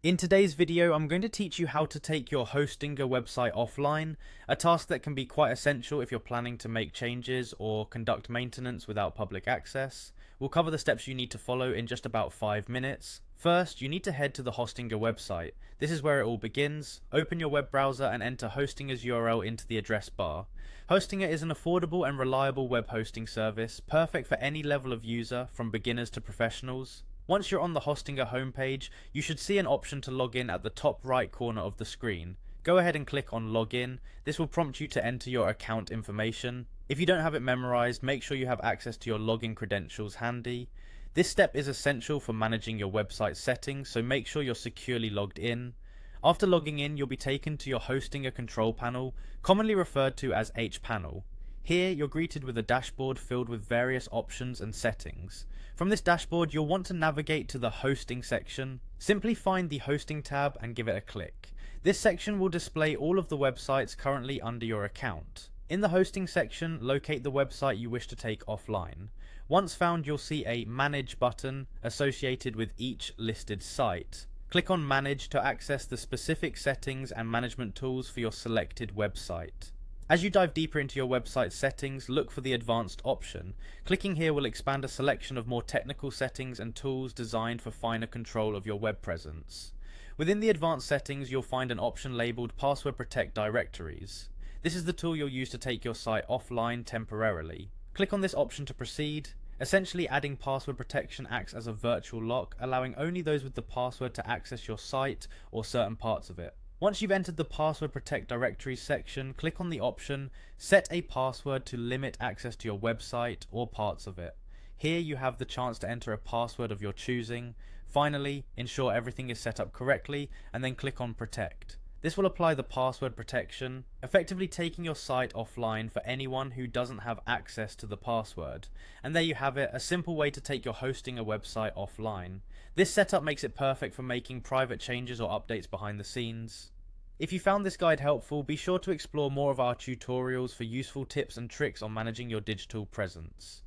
In today's video, I'm going to teach you how to take your Hostinger website offline, a task that can be quite essential if you're planning to make changes or conduct maintenance without public access. We'll cover the steps you need to follow in just about 5 minutes. First, you need to head to the Hostinger website. This is where it all begins. Open your web browser and enter Hostinger's URL into the address bar. Hostinger is an affordable and reliable web hosting service, perfect for any level of user, from beginners to professionals. Once you're on the Hostinger homepage, you should see an option to log in at the top right corner of the screen. Go ahead and click on Login. This will prompt you to enter your account information. If you don't have it memorized, make sure you have access to your login credentials handy. This step is essential for managing your website settings, so make sure you're securely logged in. After logging in, you'll be taken to your Hostinger control panel, commonly referred to as hPanel. Here, you're greeted with a dashboard filled with various options and settings. From this dashboard, you'll want to navigate to the Hosting section. Simply find the Hosting tab and give it a click. This section will display all of the websites currently under your account. In the Hosting section, locate the website you wish to take offline. Once found, you'll see a Manage button associated with each listed site. Click on Manage to access the specific settings and management tools for your selected website. As you dive deeper into your website settings, look for the Advanced option. Clicking here will expand a selection of more technical settings and tools designed for finer control of your web presence. Within the Advanced settings, you'll find an option labeled Password Protect Directories. This is the tool you'll use to take your site offline temporarily. Click on this option to proceed. Essentially, adding password protection acts as a virtual lock, allowing only those with the password to access your site or certain parts of it. Once you've entered the Password Protect Directories section, click on the option Set a Password to limit access to your website or parts of it. Here you have the chance to enter a password of your choosing. Finally, ensure everything is set up correctly and then click on Protect. This will apply the password protection, effectively taking your site offline for anyone who doesn't have access to the password. And there you have it, a simple way to take your Hostinger website offline. This setup makes it perfect for making private changes or updates behind the scenes. If you found this guide helpful, be sure to explore more of our tutorials for useful tips and tricks on managing your digital presence.